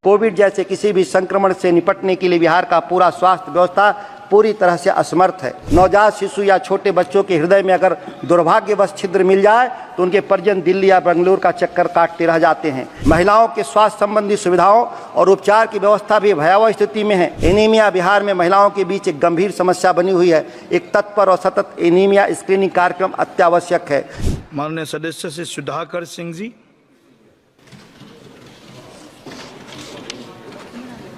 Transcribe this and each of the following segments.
Covid जैसे किसी भी संक्रमण से निपटने के लिए बिहार का पूरा स्वास्थ्य व्यवस्था पूरी तरह से असमर्थ है। नवजात शिशु या छोटे बच्चों के हृदय में अगर दुर्भाग्यवश छिद्र मिल जाए तो उनके परिजन दिल्ली या बेंगलुरु का चक्कर काटते रह जाते हैं। महिलाओं के स्वास्थ्य संबंधी सुविधाओं और उपचार की व्यवस्था भी भयावह स्थिति में है। एनीमिया बिहार में महिलाओं के बीच एक गंभीर समस्या बनी हुई है। एक तत्पर और सतत एनीमिया स्क्रीनिंग कार्यक्रम अत्यावश्यक है। माननीय सदस्य श्री सुधाकर सिंह जी।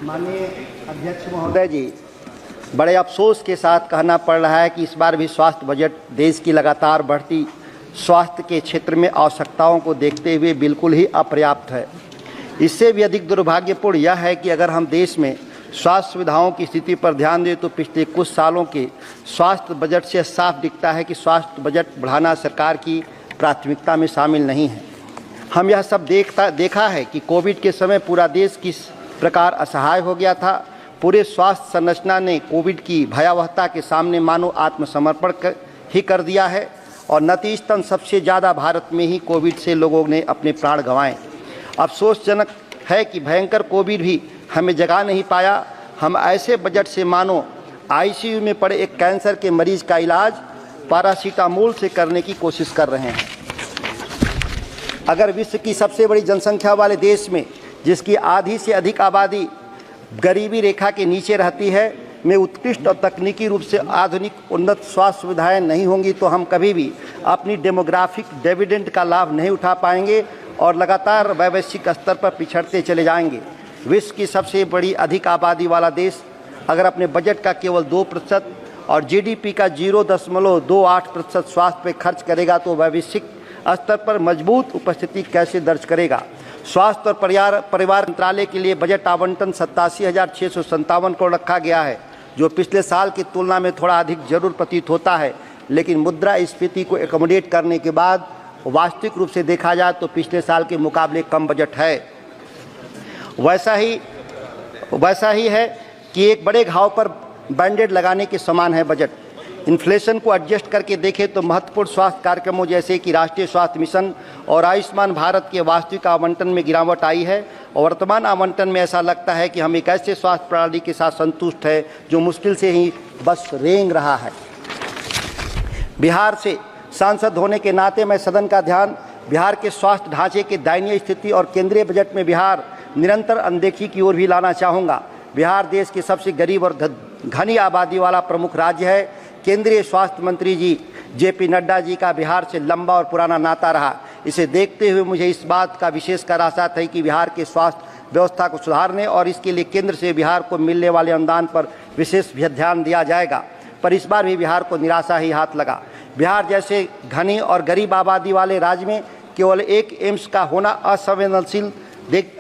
माननीय अध्यक्ष महोदय जी, बड़े अफसोस के साथ कहना पड़ रहा है कि इस बार भी स्वास्थ्य बजट देश की लगातार बढ़ती स्वास्थ्य के क्षेत्र में आवश्यकताओं को देखते हुए बिल्कुल ही अपर्याप्त है। इससे भी अधिक दुर्भाग्यपूर्ण यह है कि अगर हम देश में स्वास्थ्य सुविधाओं की स्थिति पर ध्यान दें तो पिछले कुछ सालों के स्वास्थ्य बजट से साफ दिखता है कि स्वास्थ्य बजट बढ़ाना सरकार की प्राथमिकता में शामिल नहीं है। हम यह सब देखा है कि कोविड के समय पूरा देश किस प्रकार असहाय हो गया था। पूरे स्वास्थ्य संरचना ने कोविड की भयावहता के सामने मानो आत्मसमर्पण ही कर दिया है और नतीजतन सबसे ज़्यादा भारत में ही कोविड से लोगों ने अपने प्राण गंवाए। अफसोसजनक है कि भयंकर कोविड भी हमें जगा नहीं पाया। हम ऐसे बजट से मानो आईसीयू में पड़े एक कैंसर के मरीज का इलाज पैरासीटामोल से करने की कोशिश कर रहे हैं। अगर विश्व की सबसे बड़ी जनसंख्या वाले देश में, जिसकी आधी से अधिक आबादी गरीबी रेखा के नीचे रहती है, में उत्कृष्ट और तकनीकी रूप से आधुनिक उन्नत स्वास्थ्य सुविधाएं नहीं होंगी तो हम कभी भी अपनी डेमोग्राफिक डिविडेंड का लाभ नहीं उठा पाएंगे और लगातार वैश्विक स्तर पर पिछड़ते चले जाएंगे। विश्व की सबसे बड़ी अधिक आबादी वाला देश अगर अपने बजट का केवल 2% और जीडीपी का 0.28% स्वास्थ्य पर खर्च करेगा तो वैश्विक स्तर पर मजबूत उपस्थिति कैसे दर्ज करेगा। स्वास्थ्य और परिवार मंत्रालय के लिए बजट आवंटन 87,657 करोड़ रखा गया है, जो पिछले साल की तुलना में थोड़ा अधिक जरूर प्रतीत होता है, लेकिन मुद्रास्फीति को एकोमोडेट करने के बाद वास्तविक रूप से देखा जाए तो पिछले साल के मुकाबले कम बजट है। वैसा ही है कि एक बड़े घाव पर बैंडेड लगाने के समान है बजट। इन्फ्लेशन को एडजस्ट करके देखें तो महत्वपूर्ण स्वास्थ्य कार्यक्रमों जैसे कि राष्ट्रीय स्वास्थ्य मिशन और आयुष्मान भारत के वास्तविक आवंटन में गिरावट आई है और वर्तमान आवंटन में ऐसा लगता है कि हम एक ऐसे स्वास्थ्य प्रणाली के साथ संतुष्ट है जो मुश्किल से ही बस रेंग रहा है। बिहार से सांसद होने के नाते मैं सदन का ध्यान बिहार के स्वास्थ्य ढांचे के दयनीय स्थिति और केंद्रीय बजट में बिहार निरंतर अनदेखी की ओर भी लाना चाहूँगा। बिहार देश की सबसे गरीब और घनी आबादी वाला प्रमुख राज्य है। केंद्रीय स्वास्थ्य मंत्री जी जेपी नड्डा जी का बिहार से लंबा और पुराना नाता रहा। इसे देखते हुए मुझे इस बात का विशेषकर आशा थी कि बिहार के स्वास्थ्य व्यवस्था को सुधारने और इसके लिए केंद्र से बिहार को मिलने वाले अनुदान पर विशेष ध्यान दिया जाएगा, पर इस बार भी बिहार को निराशा ही हाथ लगा। बिहार जैसे घनी और गरीब आबादी वाले राज्य में केवल एक एम्स का होना असंवेदनशील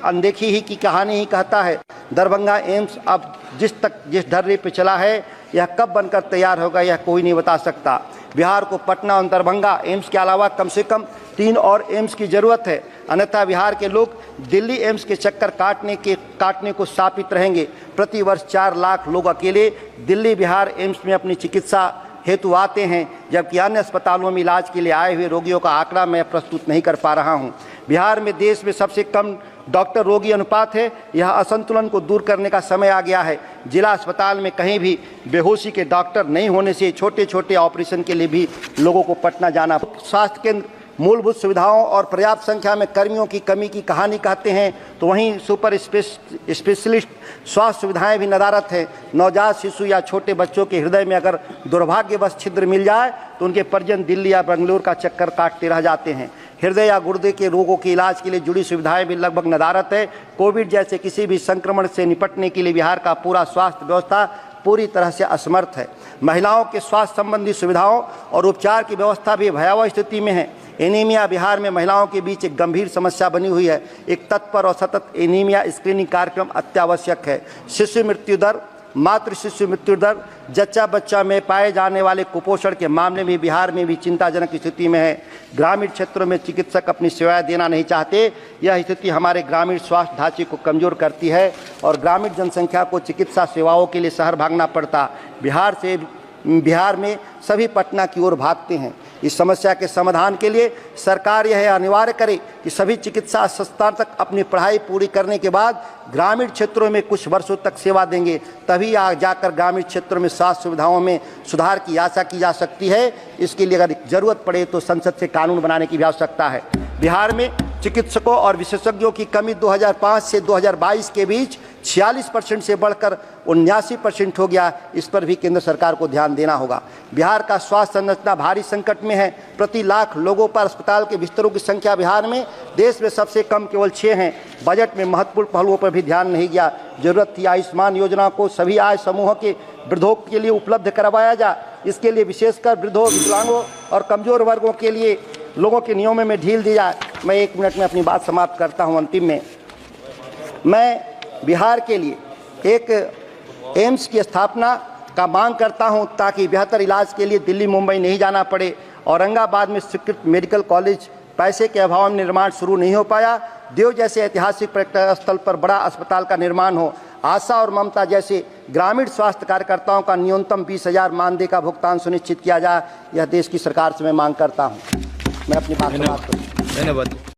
अनदेखी ही की कहानी ही कहता है। दरभंगा एम्स अब जिस ढर्रे पे चला है, यह कब बनकर तैयार होगा यह कोई नहीं बता सकता। बिहार को पटना और दरभंगा एम्स के अलावा कम से कम 3 और एम्स की ज़रूरत है, अन्यथा बिहार के लोग दिल्ली एम्स के चक्कर काटने को शापित रहेंगे। प्रतिवर्ष 4 लाख लोग अकेले दिल्ली बिहार एम्स में अपनी चिकित्सा हेतु आते हैं, जबकि अन्य अस्पतालों में इलाज के लिए आए हुए रोगियों का आंकड़ा मैं प्रस्तुत नहीं कर पा रहा हूं। बिहार में देश में सबसे कम डॉक्टर रोगी अनुपात है। यह असंतुलन को दूर करने का समय आ गया है। जिला अस्पताल में कहीं भी बेहोशी के डॉक्टर नहीं होने से छोटे छोटे ऑपरेशन के लिए भी लोगों को पटना जाना। स्वास्थ्य केंद्र मूलभूत सुविधाओं और पर्याप्त संख्या में कर्मियों की कमी की कहानी कहते हैं तो वहीं सुपर स्पेशलिस्ट स्वास्थ्य सुविधाएं भी नदारत हैं। नवजात शिशु या छोटे बच्चों के हृदय में अगर दुर्भाग्यवश छिद्र मिल जाए तो उनके परिजन दिल्ली या बेंगलुरु का चक्कर काटते रह जाते हैं। हृदय या गुर्दे के रोगों के इलाज के लिए जुड़ी सुविधाएं भी लगभग नदारत है। कोविड जैसे किसी भी संक्रमण से निपटने के लिए बिहार का पूरा स्वास्थ्य व्यवस्था पूरी तरह से असमर्थ है। महिलाओं के स्वास्थ्य संबंधी सुविधाओं और उपचार की व्यवस्था भी भयावह स्थिति में है। एनीमिया बिहार में महिलाओं के बीच एक गंभीर समस्या बनी हुई है। एक तत्पर और सतत एनीमिया स्क्रीनिंग कार्यक्रम अत्यावश्यक है। शिशु मृत्यु दर, मातृ शिशु मृत्यु दर, जच्चा बच्चा में पाए जाने वाले कुपोषण के मामले में बिहार में भी चिंताजनक स्थिति में है। ग्रामीण क्षेत्रों में चिकित्सक अपनी सेवाएं देना नहीं चाहते। यह स्थिति हमारे ग्रामीण स्वास्थ्य ढांचे को कमजोर करती है और ग्रामीण जनसंख्या को चिकित्सा सेवाओं के लिए शहर भागना पड़ता। बिहार में सभी पटना की ओर भागते हैं। इस समस्या के समाधान के लिए सरकार यह अनिवार्य करे कि सभी चिकित्सा संस्थान तक अपनी पढ़ाई पूरी करने के बाद ग्रामीण क्षेत्रों में कुछ वर्षों तक सेवा देंगे, तभी जाकर ग्रामीण क्षेत्रों में स्वास्थ्य सुविधाओं में सुधार की आशा की जा सकती है। इसके लिए अगर जरूरत पड़े तो संसद से कानून बनाने की भी आवश्यकता है। बिहार में चिकित्सकों और विशेषज्ञों की कमी 2005 से 2022 के बीच 46% से बढ़कर 79% हो गया। इस पर भी केंद्र सरकार को ध्यान देना होगा। बिहार का स्वास्थ्य संरचना भारी संकट में है। प्रति लाख लोगों पर अस्पताल के बिस्तरों की संख्या बिहार में देश में सबसे कम केवल 6 हैं। बजट में महत्वपूर्ण पहलुओं पर भी ध्यान नहीं गया। जरूरत थी आयुष्मान योजना को सभी आय समूहों के वृद्धों के लिए उपलब्ध करवाया जाए। इसके लिए विशेषकर वृद्धों, विकलांगों और कमजोर वर्गों के लिए लोगों के नियमों में ढील दी जाए। मैं 1 मिनट में अपनी बात समाप्त करता हूं। अंतिम में मैं बिहार के लिए एक एम्स की स्थापना का मांग करता हूं, ताकि बेहतर इलाज के लिए दिल्ली मुंबई नहीं जाना पड़े। औरंगाबाद में स्वीकृत मेडिकल कॉलेज पैसे के अभाव में निर्माण शुरू नहीं हो पाया। देव जैसे ऐतिहासिक पर्यटन स्थल पर बड़ा अस्पताल का निर्माण हो। आशा और ममता जैसे ग्रामीण स्वास्थ्य कार्यकर्ताओं का न्यूनतम 20,000 मानदेय का भुगतान सुनिश्चित किया जाए। यह देश की सरकार से मैं मांग करता हूं। मैं अपनी बात समाप्त करूं। धन्यवाद।